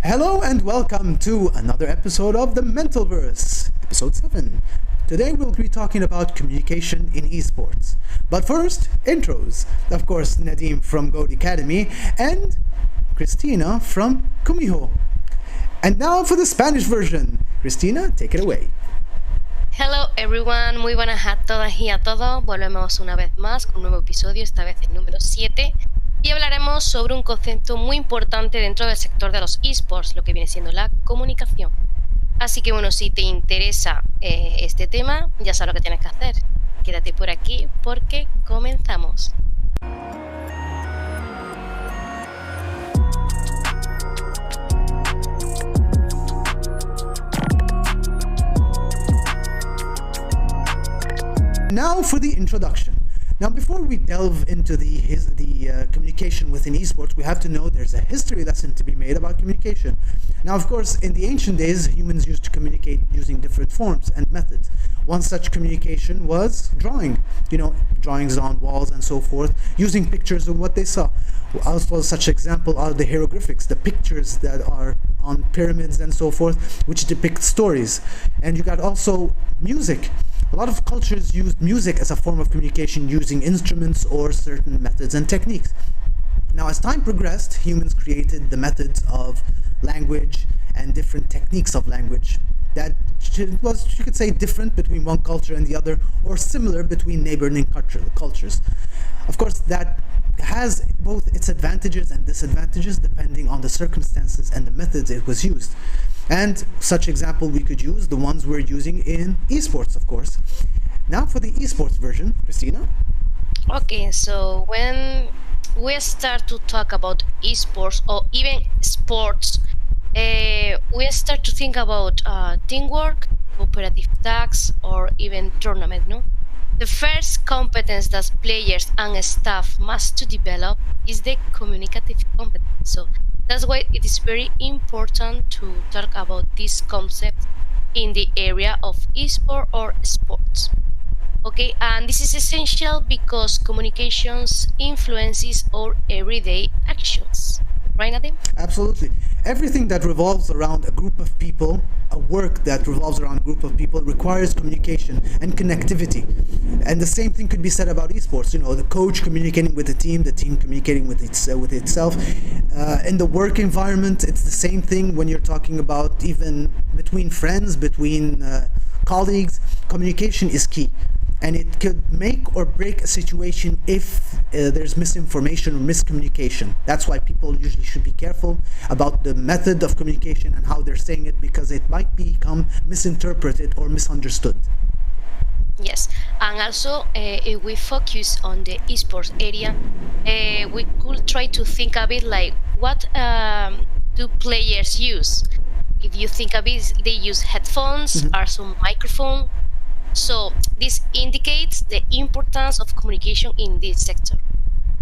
Hello and welcome to another episode of the Mentalverse, Episode 7. Today we'll be talking about communication in esports. But first, intros. Of course, Nadim from Goat Academy and Cristina from Kumiho. And now for the Spanish version. Cristina, take it away. Hello everyone, muy buenas a todas y a todos. Volvemos una vez más con un nuevo episodio, esta vez el número 7. Y hablaremos sobre un concepto muy importante dentro del sector de los esports, lo que viene siendo la comunicación. Así que bueno, si te interesa este tema, ya sabes lo que tienes que hacer. Quédate por aquí porque comenzamos. Now for the introduction. Now, before we delve into the communication within esports, we have to know there's a history lesson to be made about communication. Now, of course, in the ancient days, humans used to communicate using different forms and methods. One such communication was drawing, drawings on walls and so forth, using pictures of what they saw. Also, such example are the hieroglyphics, the pictures that are on pyramids and so forth, which depict stories. And you got also music. A lot of cultures used music as a form of communication using instruments or certain methods and techniques. Now, as time progressed, humans created the methods of language and different techniques of language that was, you could say, different between one culture and the other, or similar between neighboring cultures. Of course, that has both its advantages and disadvantages depending on the circumstances and the methods it was used. And such example we could use, the ones we're using in esports, of course. Now for the esports version, Cristina. Okay, so when we start to talk about esports or even sports, we start to think about teamwork, cooperative tasks, or even tournament, no? The first competence that players and staff must to develop is the communicative competence. So that's why it is very important to talk about this concept in the area of esport or sports. Okay, and this is essential because communications influences our everyday actions. Right, Nadim? Absolutely. Everything that revolves around a group of people, a work that revolves around a group of people, requires communication and connectivity. And the same thing could be said about esports. The coach communicating with the team communicating with itself. In the work environment, it's the same thing when you're talking about even between friends, between colleagues. Communication is key. And it could make or break a situation if there's misinformation or miscommunication. That's why people usually should be careful about the method of communication and how they're saying it, because it might become misinterpreted or misunderstood. Yes, and also if we focus on the esports area, we could try to think a bit like what do players use? If you think a bit, they use headphones or some microphone. So this indicates the importance of communication in this sector.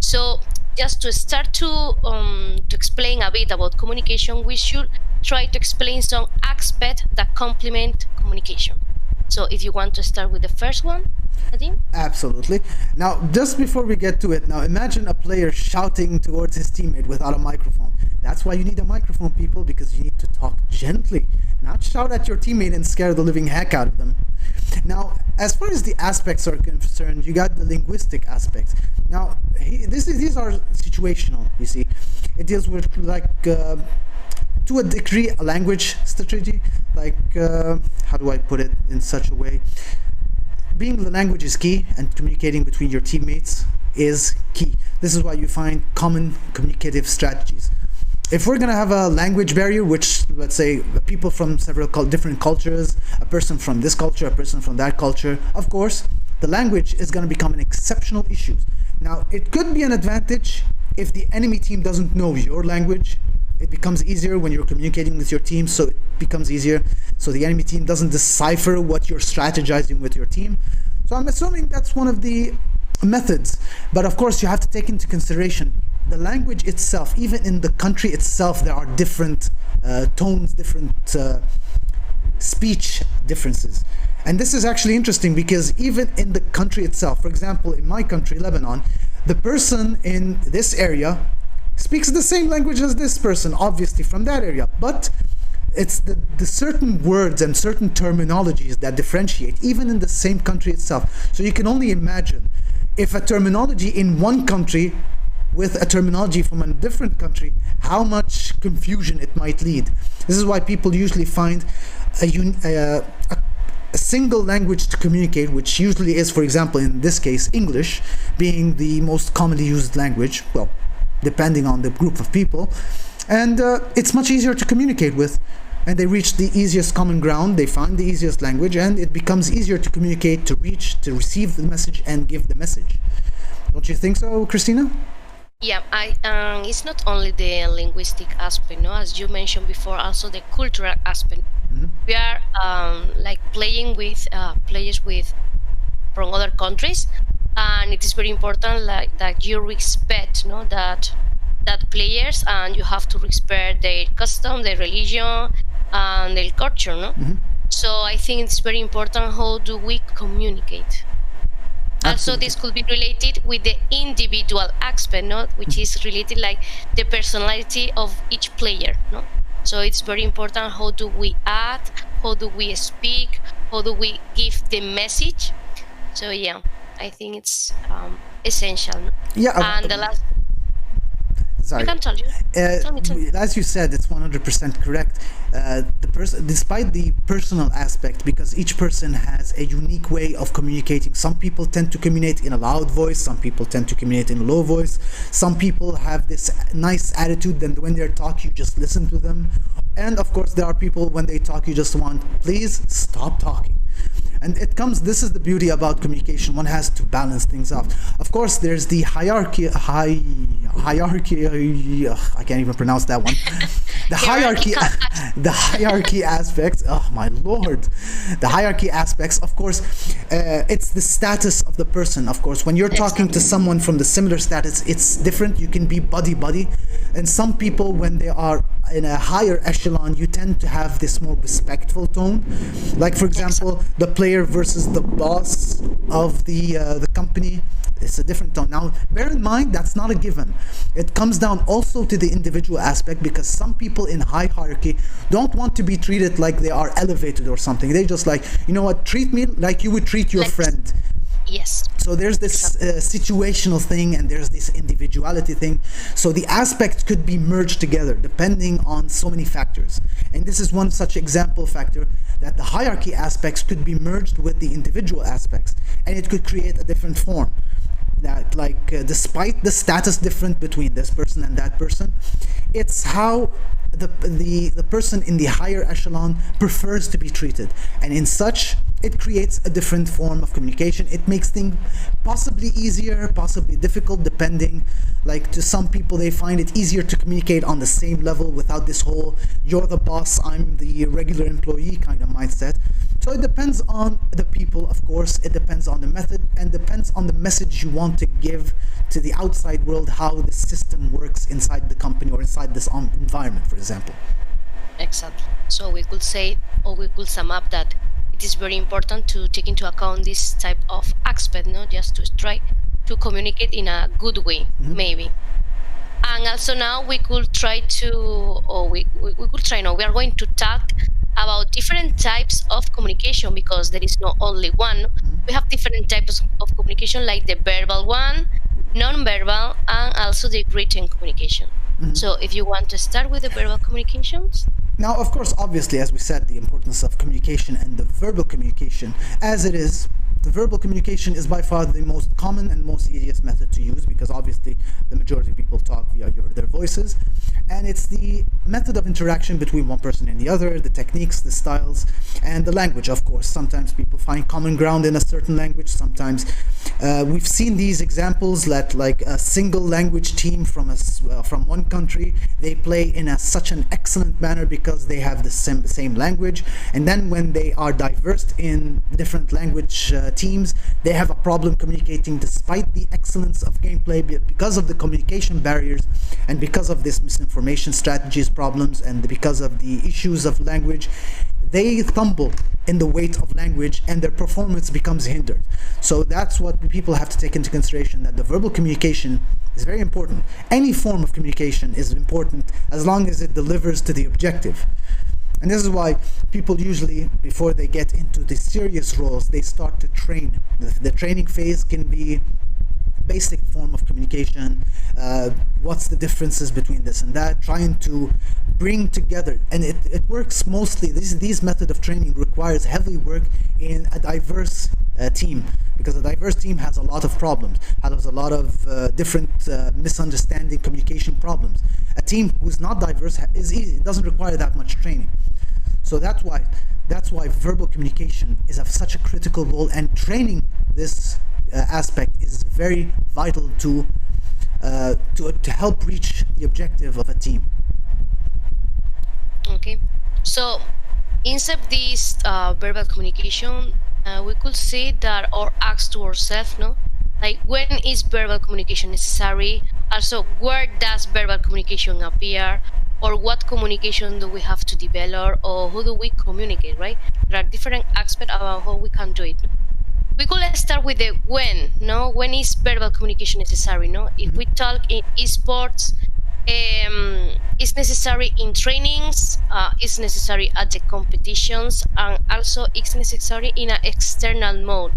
So just to start to explain a bit about communication, we should try to explain some aspects that complement communication. So if you want to start with the first one, Nadim? Absolutely. Now, just before we get to it, now imagine a player shouting towards his teammate without a microphone. That's why you need a microphone, people, because you need to talk gently, not shout at your teammate and scare the living heck out of them. Now, as far as the aspects are concerned, you got the linguistic aspects. Now, these are situational, you see. It deals with, to a degree, a language strategy. How do I put it in such a way? Being the language is key, and communicating between your teammates is key. This is why you find common communicative strategies. If we're going to have a language barrier, which, let's say, people from several different cultures, a person from this culture, a person from that culture, of course, the language is going to become an exceptional issue. Now, it could be an advantage if the enemy team doesn't know your language. It becomes easier when you're communicating with your team, so it becomes easier. So the enemy team doesn't decipher what you're strategizing with your team. So I'm assuming that's one of the methods. But of course, you have to take into consideration the language itself. Even in the country itself, there are different tones, different speech differences. And this is actually interesting because even in the country itself, for example, in my country, Lebanon, the person in this area speaks the same language as this person, obviously from that area, but it's the certain words and certain terminologies that differentiate, even in the same country itself. So you can only imagine if a terminology in one country with a terminology from a different country, how much confusion it might lead. This is why people usually find a single language to communicate, which usually is, for example, in this case, English, being the most commonly used language, well, depending on the group of people. And it's much easier to communicate with. And they reach the easiest common ground, they find the easiest language, and it becomes easier to communicate, to reach, to receive the message, and give the message. Don't you think so, Cristina? Yeah, it's not only the linguistic aspect, no, as you mentioned before, also the cultural aspect. We are like playing with players from other countries, and it is very important like that you respect, no, that players, and you have to respect their custom, their religion, and their culture, no. So I think it's very important how do we communicate. Also, this could be related with the individual aspect, no, which is related like the personality of each player, no. So it's very important how do we act, how do we speak, how do we give the message. So yeah, I think it's essential. No? Yeah. And the last. Sorry. You can tell me. As you said, it's 100% correct. Despite the personal aspect, because each person has a unique way of communicating. Some people tend to communicate in a loud voice. Some people tend to communicate in a low voice. Some people have this nice attitude that when they're talking, you just listen to them. And of course, there are people when they talk, you just want, please stop talking. And this is the beauty about communication. One has to balance things out. Of course, there's the hierarchy, I can't even pronounce that one. The hierarchy aspects, oh my Lord. The hierarchy aspects, of course, it's the status of the person. Of course, when you're talking to someone from the similar status, it's different. You can be buddy. And some people, when they are in a higher echelon, you tend to have this more respectful tone. Like, for example, the player versus the boss of the company. It's a different tone. Now, bear in mind, that's not a given. It comes down also to the individual aspect, because some people in high hierarchy don't want to be treated like they are elevated or something. They just like, you know what, treat me like you would treat your friend. Yes. So there's this situational thing, and there's this individuality thing. So the aspects could be merged together depending on so many factors. And this is one such example factor, that the hierarchy aspects could be merged with the individual aspects, and it could create a different form. That despite the status different between this person and that person, it's how the person in the higher echelon prefers to be treated, and in such it creates a different form of communication. It makes things possibly easier, possibly difficult, depending. Like, to some people, they find it easier to communicate on the same level without this whole you're the boss, I'm the regular employee kind of mindset. So it depends on the people, of course. It depends on the method, and depends on the message you want to give to the outside world, how the system works inside the company or inside this environment, for example. Exactly. So we could say, or we could sum up that it is very important to take into account this type of aspect, no, just to try to communicate in a good way, maybe. And also now we could try to, or we could try now, we are going to talk about different types of communication, because there is not only one. We have different types of communication, like the verbal one, non-verbal, and also the written communication. So if you want to start with the verbal communications. Now, of course, obviously, as we said, the importance of communication and the verbal communication, as it is, the verbal communication is by far the most common and most easiest method to use, because obviously the majority of people talk via their voices, and it's the method of interaction between one person and the other, the techniques, the styles, and the language, of course. Sometimes people find common ground in a certain language. Sometimes we've seen these examples that, like, a single language team from one country, they play in such an excellent manner because they have the same language, and then when they are diverse in different language teams, they have a problem communicating despite the excellence of gameplay, because of the communication barriers, and because of this misinformation strategies problems, and because of the issues of language. They stumble in the weight of language, and their performance becomes hindered. So that's what people have to take into consideration, that the verbal communication is very important. Any form of communication is important as long as it delivers to the objective. And this is why people usually, before they get into the serious roles, they start to train. The training phase can be basic form of communication, what's the differences between this and that, trying to bring together, and it works mostly, these method of training requires heavy work in a diverse team, because a diverse team has a lot of problems, has a lot of different misunderstanding, communication problems. A team who's not diverse is easy, it doesn't require that much training. So that's why verbal communication is of such a critical role, and training this aspect is very vital to help reach the objective of a team. Okay, so inside this verbal communication, we could say that, or ask to ourselves, no, like, when is verbal communication necessary? Also, where does verbal communication appear? Or what communication do we have to develop? Or who do we communicate, right? There are different aspects about how we can do it. We could start with the when, no? When is verbal communication necessary, no? If we talk in esports, it's necessary in trainings, it's necessary at the competitions, and also it's necessary in an external mode.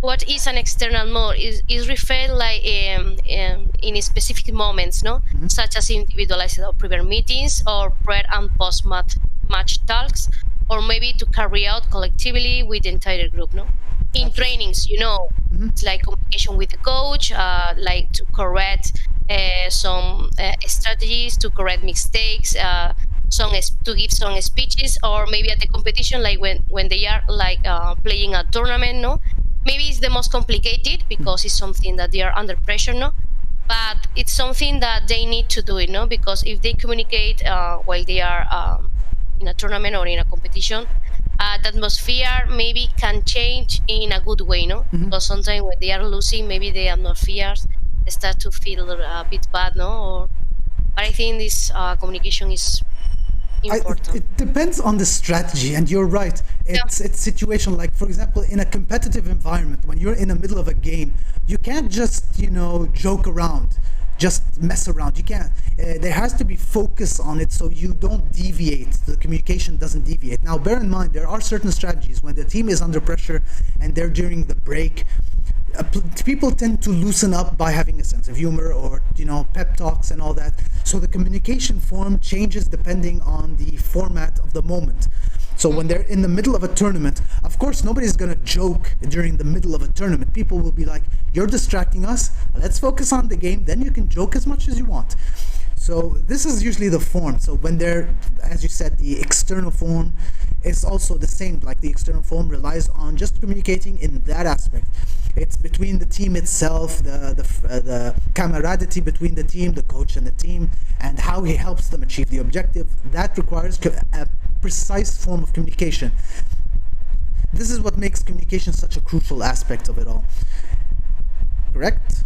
What is an external mode? Is referred like in specific moments, no? Such as individualized or private meetings, or pre and post match talks, or maybe to carry out collectively with the entire group, no? In trainings, it's like communication with the coach, like to correct some strategies, to correct mistakes, to give some speeches, or maybe at the competition, like when they are like playing a tournament, no? Maybe it's the most complicated because it's something that they are under pressure, no? But it's something that they need to do it, no? Because if they communicate while they are in a tournament or in a competition, the atmosphere maybe can change in a good way, no? Because sometimes when they are losing, maybe the atmosphere start to feel a bit bad, no? But I think this communication is important. It depends on the strategy, and you're right. It's situation, like, for example, in a competitive environment, when you're in the middle of a game, you can't just joke around, just mess around. You can't. There has to be focus on it, so you don't deviate. The communication doesn't deviate. Now, bear in mind, there are certain strategies when the team is under pressure and they're during the break. People tend to loosen up by having a sense of humor, or pep talks and all that. So the communication form changes depending on the format of the moment. So when they're in the middle of a tournament, of course nobody's gonna joke during the middle of a tournament. People will be like, "You're distracting us. Let's focus on the game. Then you can joke as much as you want." So this is usually the form. So when they're, as you said, the external form is also the same. Like, the external form relies on just communicating in that aspect. It's between the team itself, the camaraderie between the team, the coach and the team, and how he helps them achieve the objective. That requires a precise form of communication. This is what makes communication such a crucial aspect of it all. Correct?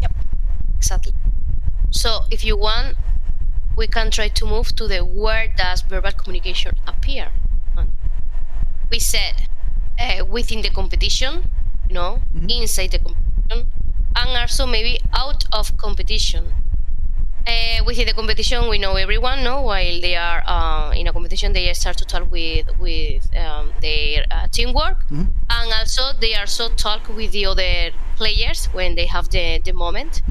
Yep, exactly. So if you want, we can try to move to the where does verbal communication appear. We said within the competition, inside the competition, and also maybe out of competition. Within the competition, we know everyone, no? While they are in a competition, they start to talk with their teamwork, and also they also talk with the other players when they have the moment.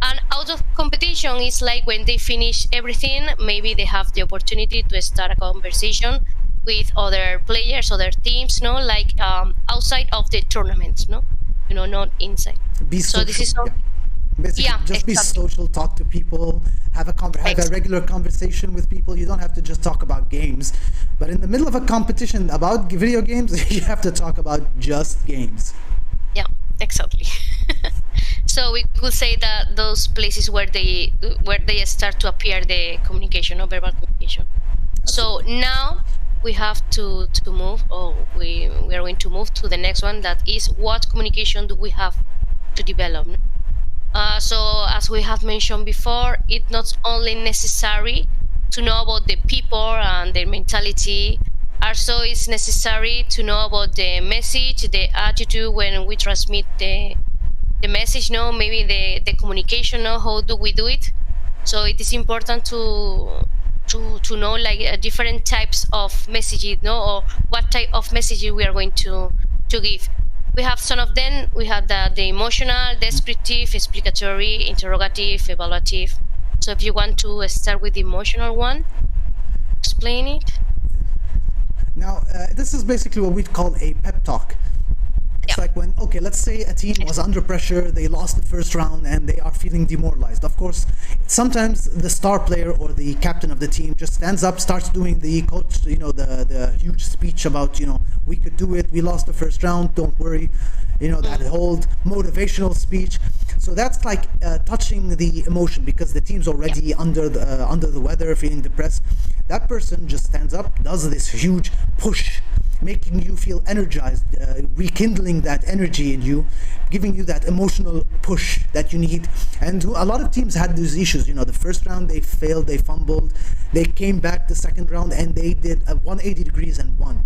And out of competition is like when they finish everything, maybe they have the opportunity to start a conversation with other players, other teams, no? Like outside of the tournaments, no? Not inside. Be social. So this is something. Basically, just be social, talk to people, have a regular conversation with people. You don't have to just talk about games. But in the middle of a competition about video games, you have to talk about just games. Yeah, exactly. So we could say that those places where they start to appear the communication, or verbal communication. Absolutely. So now we have to move, or we are going to move to the next one, that is, what communication do we have to develop? So as we have mentioned before, it's not only necessary to know about the people and their mentality, Also, it's necessary to know about the message, the attitude when we transmit the message, no, maybe the communication, no, how do we do it. So it is important to know like different types of messages, no, or what type of messages we are going to give. We have some of them. We have the emotional, descriptive, explicatory, interrogative, evaluative. So if you want to start with the emotional one, explain it. Now, this is basically what we'd call a pep talk. It's like when, okay, let's say a team was under pressure, they lost the first round, and they are feeling demoralized. Of course, sometimes the star player or the captain of the team just stands up, starts doing the coach, the huge speech about, we could do it, we lost the first round, don't worry, that whole motivational speech. So that's like touching the emotion because the team's already under the weather, feeling depressed. That person just stands up, does this huge push, making you feel energized, rekindling that energy in you, giving you that emotional push that you need. And a lot of teams had these issues. The first round they failed, they fumbled, they came back the second round and they did a 180 degrees and won.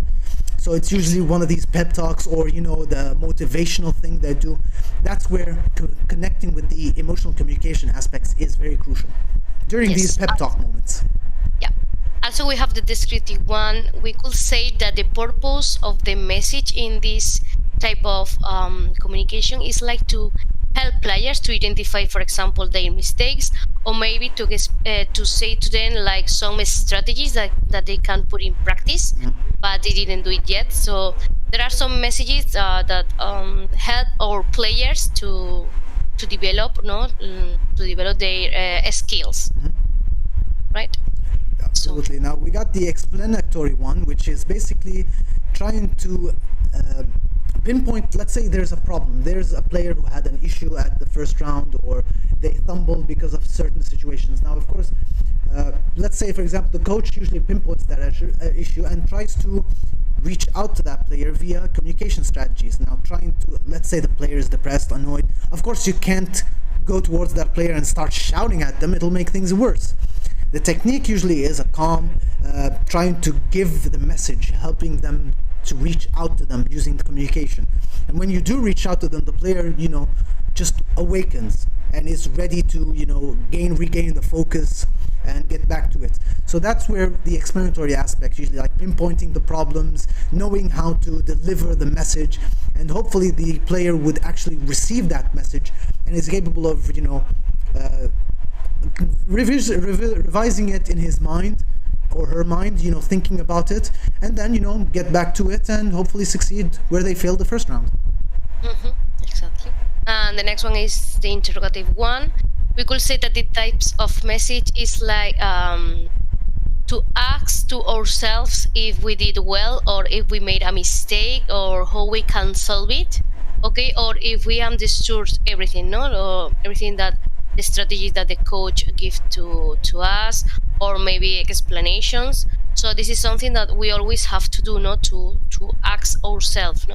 So it's usually one of these pep talks or the motivational thing they do. That's where connecting with the emotional communication aspects is very crucial during these pep talk moments. Yeah. Also, we have the descriptive one. We could say that the purpose of the message in this type of communication is like to help players to identify, for example, their mistakes, or maybe to say to them like some strategies that they can put in practice, but they didn't do it yet. So there are some messages that help our players to develop, their skills, right? Absolutely. Now we got the explanatory one, which is basically trying to pinpoint. Let's say there's a problem. There's a player who had an issue at the first round, or they stumbled because of certain situations. Now, of course, let's say, for example, the coach usually pinpoints that issue and tries to reach out to that player via communication strategies. Now, trying to, let's say the player is depressed, annoyed. Of course, you can't go towards that player and start shouting at them. It'll make things worse. The technique usually is a calm, trying to give the message, helping them to reach out to them using the communication. And when you do reach out to them, the player, just awakens and is ready to, regain the focus and get back to it. So that's where the explanatory aspect, usually like pinpointing the problems, knowing how to deliver the message, and hopefully the player would actually receive that message and is capable of, revising it in his mind or her mind, thinking about it, and then, get back to it and hopefully succeed where they failed the first round. Exactly. And the next one is the interrogative one. We could say that the types of message is like to ask to ourselves if we did well or if we made a mistake or how we can solve it, okay, or if we understood everything, or everything that the strategies that the coach gives to us, or maybe explanations. So this is something that we always have to do, to ask ourselves,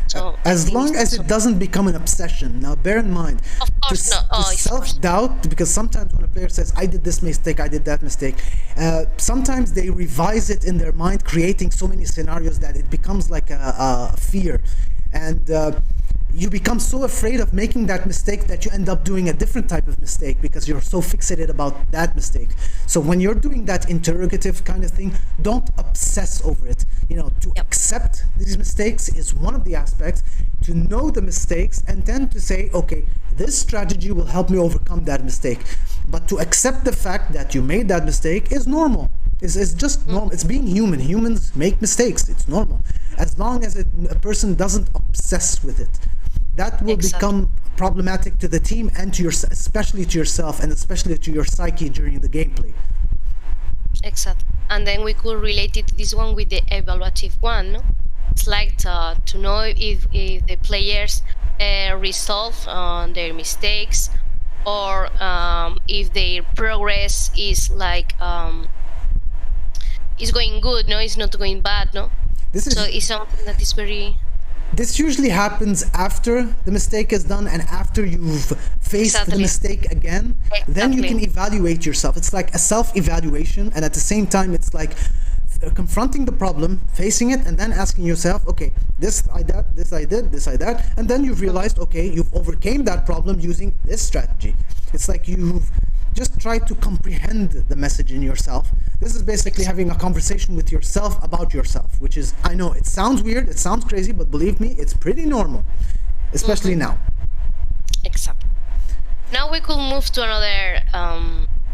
So as long as it doesn't become an obsession. Now, bear in mind, of course not. To self-doubt, because sometimes when a player says, I did this mistake, I did that mistake, sometimes they revise it in their mind, creating so many scenarios that it becomes like a fear. And you become so afraid of making that mistake that you end up doing a different type of mistake because you're so fixated about that mistake. So when you're doing that interrogative kind of thing, don't obsess over it. To accept these mistakes is one of the aspects, to know the mistakes and then to say, okay, this strategy will help me overcome that mistake. But to accept the fact that you made that mistake is normal. It's just normal. It's being human. Humans make mistakes. It's normal. As long as a person doesn't obsess with it. That will become problematic to the team and especially to yourself and especially to your psyche during the gameplay. Exactly. And then we could relate it to this one with the evaluative one. It's like to know if the players resolve their mistakes, or if their progress is like is going good, it's not going bad, So it's something that is very... This usually happens after the mistake is done and after you've faced the mistake again. Then you can evaluate yourself. It's like a self-evaluation, and at the same time it's like confronting the problem, facing it, and then asking yourself, okay, this I did, this I did, this I did, and then you've realized, okay, you've overcame that problem using this strategy. It's like you've just tried to comprehend the message in yourself. This is basically having a conversation with yourself about yourself, which is, I know it sounds weird, it sounds crazy, but believe me, it's pretty normal, especially now. Exactly. Now we could move to another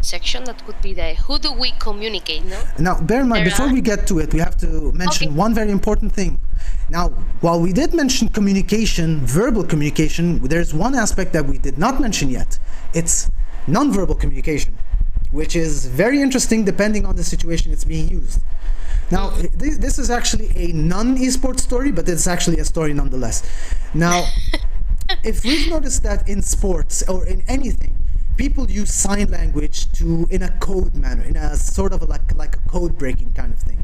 section that could be the who do we communicate, no? Now, bear in mind, before we get to it, we have to mention one very important thing. Now, while we did mention communication, verbal communication, there's one aspect that we did not mention yet. It's non-verbal communication, which is very interesting depending on the situation it's being used. Now, this is actually a non-esports story, but it's actually a story nonetheless. Now, if we've noticed that in sports or in anything, people use sign language in a code manner, in a sort of like a code breaking kind of thing.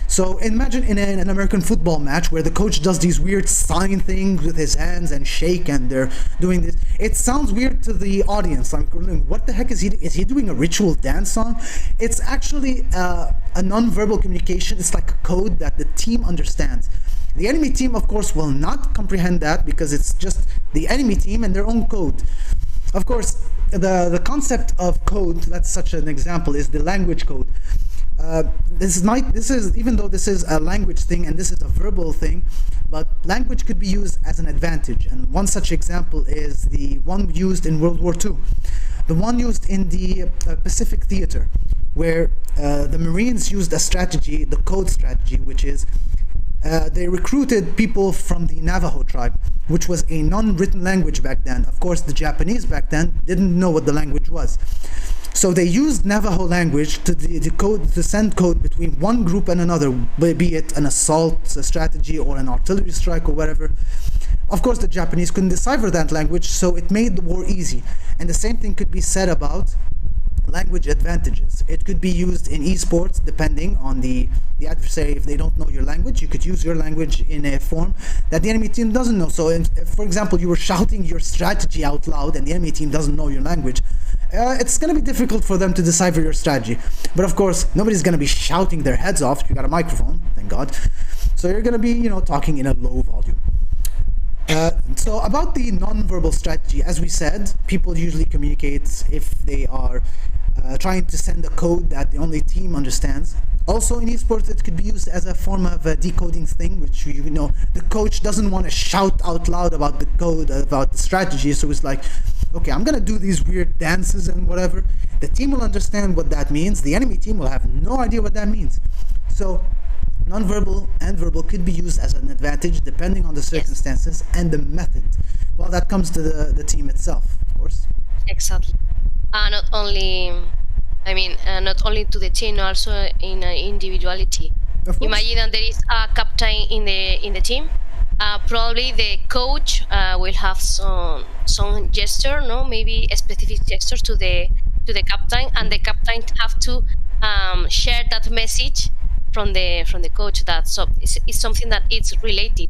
So imagine in an American football match where the coach does these weird sign things with his hands and shake, and they're doing this. It sounds weird to the audience. Like, what the heck is he? Is he doing a ritual dance song? It's actually a non-verbal communication. It's like a code that the team understands. The enemy team, of course, will not comprehend that because it's just the enemy team and their own code. Of course, the concept of code, that's such an example, is the language code. This is even though this is a language thing and this is a verbal thing, but language could be used as an advantage. And one such example is the one used in World War II, the one used in the Pacific Theater, where the Marines used a strategy, the code strategy, which is they recruited people from the Navajo tribe, which was a non-written language back then. Of course, the Japanese back then didn't know what the language was. So they used Navajo language to send code between one group and another, be it an assault strategy or an artillery strike or whatever. Of course, the Japanese couldn't decipher that language, so it made the war easy. And the same thing could be said about language advantages. It could be used in esports depending on the adversary. If they don't know your language, you could use your language in a form that the enemy team doesn't know. So if, for example, you were shouting your strategy out loud and the enemy team doesn't know your language, it's going to be difficult for them to decipher your strategy. But of course, nobody's going to be shouting their heads off. You got a microphone, thank God. So you're going to be, talking in a low volume. So about the non-verbal strategy, as we said, people usually communicate if they are trying to send a code that the only team understands. Also in esports, it could be used as a form of a decoding thing, which the coach doesn't want to shout out loud about the code, about the strategy, so it's like, okay, I'm gonna do these weird dances and whatever. The team will understand what that means. The enemy team will have no idea what that means. So non-verbal and verbal could be used as an advantage depending on the circumstances and the method. Well, that comes to the team itself, of course. Exactly. Not only to the team, also in individuality. Imagine that there is a captain in the team. Probably the coach will have some gesture, maybe a specific gesture to the captain, and the captain have to share that message from the coach. It's something that is related.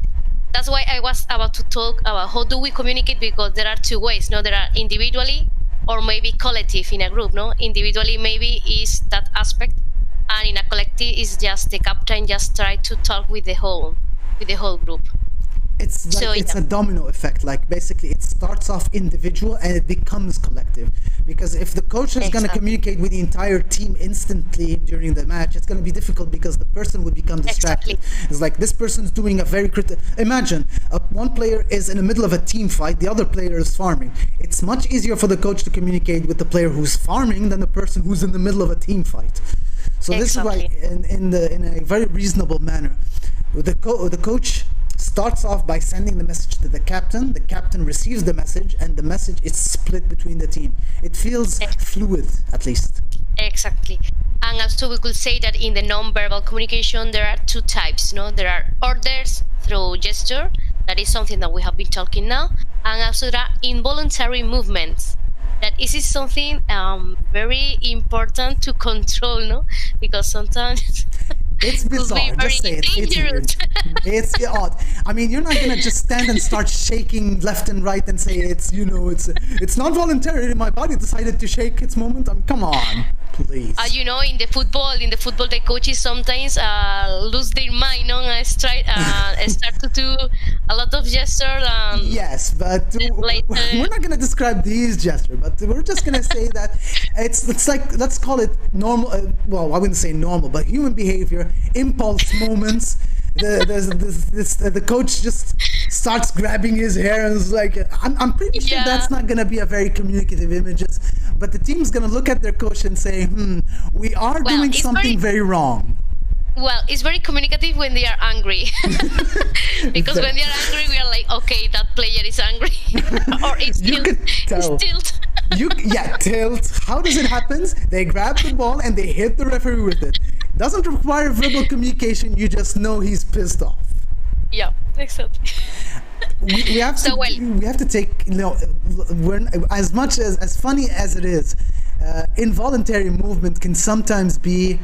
That's why I was about to talk about how do we communicate, because there are two ways. There are individually or maybe collective in a group. Individually maybe is that aspect, and in a collective is just the captain just try to talk with the whole group. It's a domino effect. Like basically it starts off individual and it becomes collective, because if the coach is going to communicate with the entire team instantly during the match, it's going to be difficult because the person would become distracted. It's like this person's doing a very critical. Imagine one player is in the middle of a team fight, the other player is farming. It's much easier for the coach to communicate with the player who's farming than the person who's in the middle of a team fight. So this is why in a very reasonable manner, the coach starts off by sending the message to the captain receives the message, and the message is split between the team. It feels fluid, at least. Exactly. And also we could say that in the non-verbal communication there are two types. There are orders through gesture, that is something that we have been talking now, and also there are involuntary movements. That is something very important to control, because sometimes it's bizarre. Just say it. It's weird. It's odd. I mean, you're not gonna just stand and start shaking left and right and say it's not voluntary. My body decided to shake its moment. Come on, Please. In the football, the coaches sometimes lose their mind and start to do a lot of gestures. Yes, but we're not going to describe these gestures, but we're just going to say that it's like, let's call it normal. Well, I wouldn't say normal, but human behavior, impulse moments. The coach just starts grabbing his hair and is like, I'm pretty sure that's not going to be a very communicative images, but the team's going to look at their coach and say, we are doing something very wrong. Well, it's very communicative when they are angry. Because when they are angry, we are like, okay, that player is angry. Or it's tilt. Tilt. How does it happen? They grab the ball and they hit the referee with it. Doesn't require verbal communication. You just know he's pissed off. Yeah, exactly. We have to take, as much as funny as it is, involuntary movement can sometimes be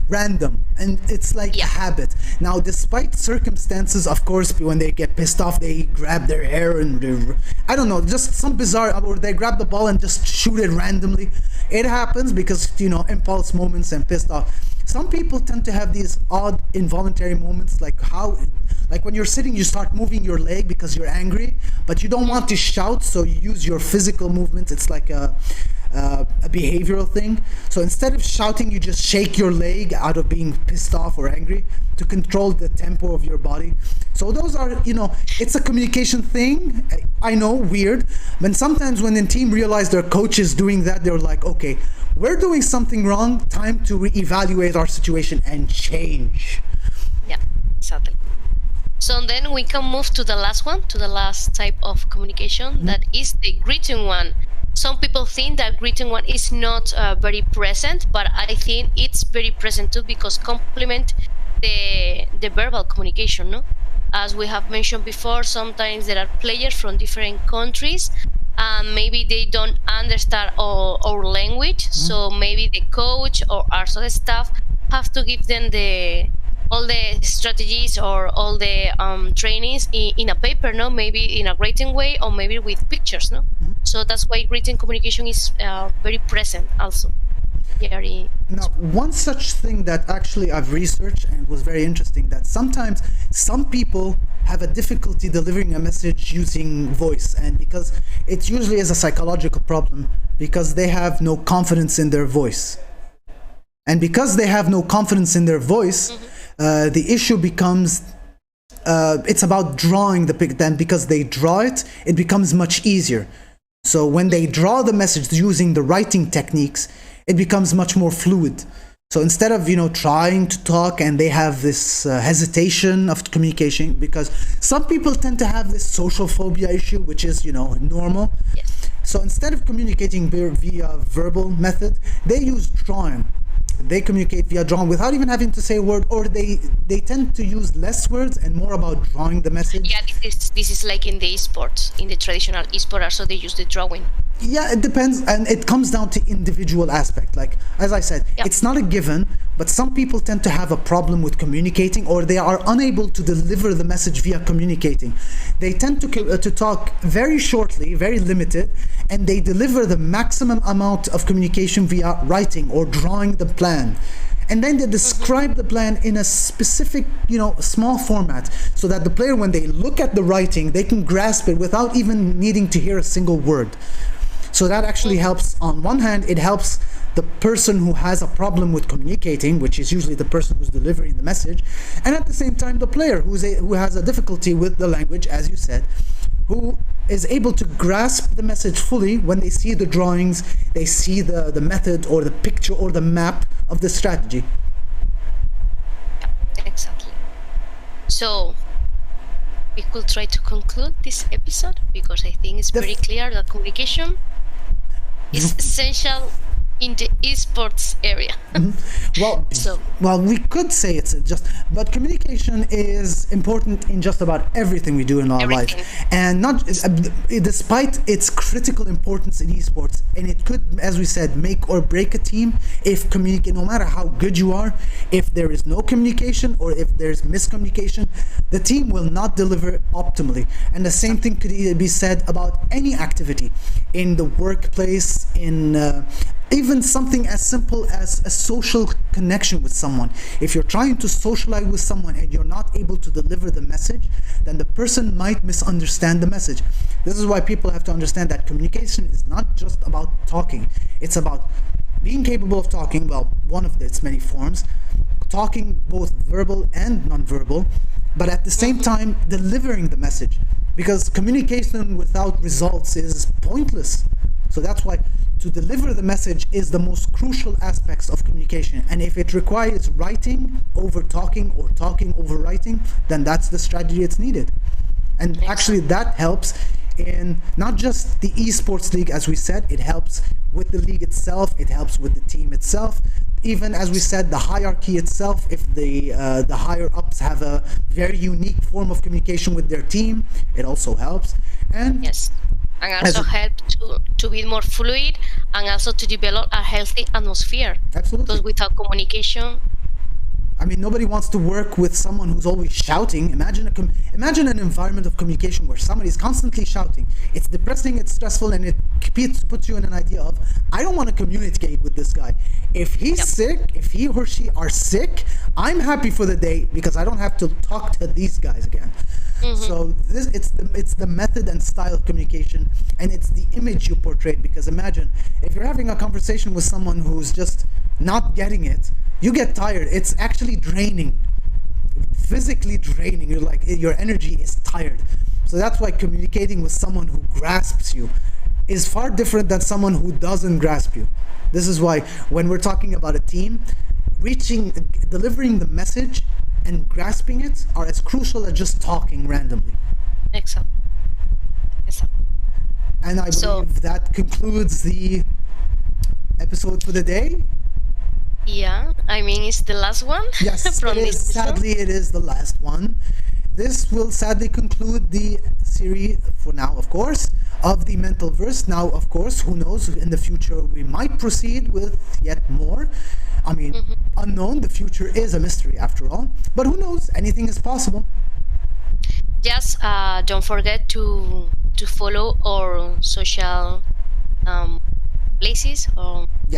random, and it's like a habit. Now, despite circumstances, of course, when they get pissed off, they grab their hair and I don't know, just some bizarre, or they grab the ball and just shoot it randomly. It happens because, impulse moments and pissed off. Some people tend to have these odd involuntary moments, like when you're sitting, you start moving your leg because you're angry, but you don't want to shout, so you use your physical movements. It's like a behavioral thing. So instead of shouting, you just shake your leg out of being pissed off or angry to control the tempo of your body. So those are, it's a communication thing. I know, weird. But sometimes when the team realize their coach is doing that, they're like, okay, we're doing something wrong. Time to reevaluate our situation and change. Yeah, exactly. So then we can move to the last type of communication, that is the greeting one. Some people think that greeting one is not very present, but I think it's very present too, because complement the verbal communication, no? As we have mentioned before, sometimes there are players from different countries, and maybe they don't understand our language, so maybe the coach or also the staff have to give them all the strategies or all the trainings in a paper, no? Maybe in a written way, or maybe with pictures, no? So that's why written communication is very present also. Now, one such thing that actually I've researched and was very interesting, that sometimes some people have a difficulty delivering a message using voice, and because it usually is a psychological problem, because they have no confidence in their voice. And because they have no confidence in their voice, the issue becomes, it's about drawing the picture. Then because they draw it, it becomes much easier. So when they draw the message using the writing techniques, it becomes much more fluid. So instead of, trying to talk, and they have this hesitation of communication, because some people tend to have this social phobia issue, which is, normal. Yes. So instead of communicating via verbal method, they use drawing. They communicate via drawing without even having to say a word, or they tend to use less words and more about drawing the message. Yeah, this is like in the esports, in the traditional esport, also they use the drawing. Yeah, it depends, and it comes down to individual aspect. Like, as I said, it's not a given, but some people tend to have a problem with communicating, or they are unable to deliver the message via communicating. They tend to talk very shortly, very limited, and they deliver the maximum amount of communication via writing or drawing the plan. And then they describe the plan in a specific, small format, so that the player, when they look at the writing, they can grasp it without even needing to hear a single word. So that actually helps. On one hand, it helps the person who has a problem with communicating, which is usually the person who's delivering the message, and at the same time, the player who has a difficulty with the language, as you said, who is able to grasp the message fully when they see the drawings, they see the method or the picture or the map of the strategy. Exactly. So we could try to conclude this episode, because I think it's very clear that communication is essential in the esports area. Well, we could say it's but communication is important in just about everything we do in our life, and not despite its critical importance in esports, and it could, as we said, make or break a team. If no matter how good you are, if there is no communication or if there's miscommunication, the team will not deliver optimally. And the same thing could be said about any activity in the workplace, in even something as simple as a social connection with someone. If you're trying to socialize with someone and you're not able to deliver the message, then the person might misunderstand the message. This is why people have to understand that communication is not just about talking. It's about being capable of talking, well, one of its many forms, talking both verbal and non-verbal, but at the same time delivering the message. Because communication without results is pointless. So that's why to deliver the message is the most crucial aspects of communication. And if it requires writing over talking or talking over writing, then that's the strategy it's needed. And actually that helps in not just the esports league, as we said, it helps with the league itself, it helps with the team itself. Even as we said, the hierarchy itself, if the higher ups have a very unique form of communication with their team, it also helps. And yes, and also help to be more fluid and also to develop a healthy atmosphere. Absolutely. Because without communication, I mean, nobody wants to work with someone who's always shouting. Imagine an environment of communication where somebody's constantly shouting. It's depressing, it's stressful, and it puts you in an idea of, I don't want to communicate with this guy. If he's sick, if he or she are sick, I'm happy for the day because I don't have to talk to these guys again. So it's the method and style of communication, and it's the image you portrayed. Because imagine if you're having a conversation with someone who's just not getting it, you get tired. It's actually draining, physically draining. You're like, your energy is tired. So that's why communicating with someone who grasps you is far different than someone who doesn't grasp you. This is why when we're talking about a team, delivering the message and grasping it are as crucial as just talking randomly. Exactly. And I believe that concludes the episode for the day. Yeah, I mean, it's the last one. Yes, from it is. this Sadly, it is the last one. This will sadly conclude the series for now, of course, of the Mentalverse. Now, of course, who knows, in the future we might proceed with yet more. I mean, unknown, the future is a mystery after all. But who knows, anything is possible. Just don't forget to follow our social places,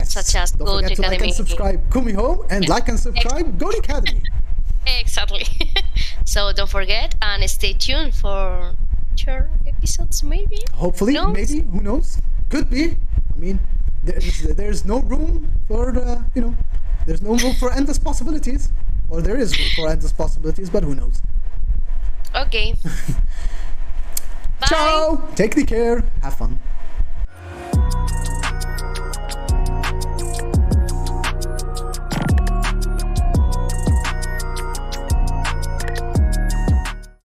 such as don't Goat forget to like Academy. and subscribe Kumiho, and like and subscribe Goat Academy. Exactly. So don't forget and stay tuned for future episodes, maybe. Hopefully, maybe, who knows? Could be. I mean, there's no room for there's no room for endless possibilities, or there is room for endless possibilities, but who knows? Okay. Bye. Ciao. Take the care. Have fun.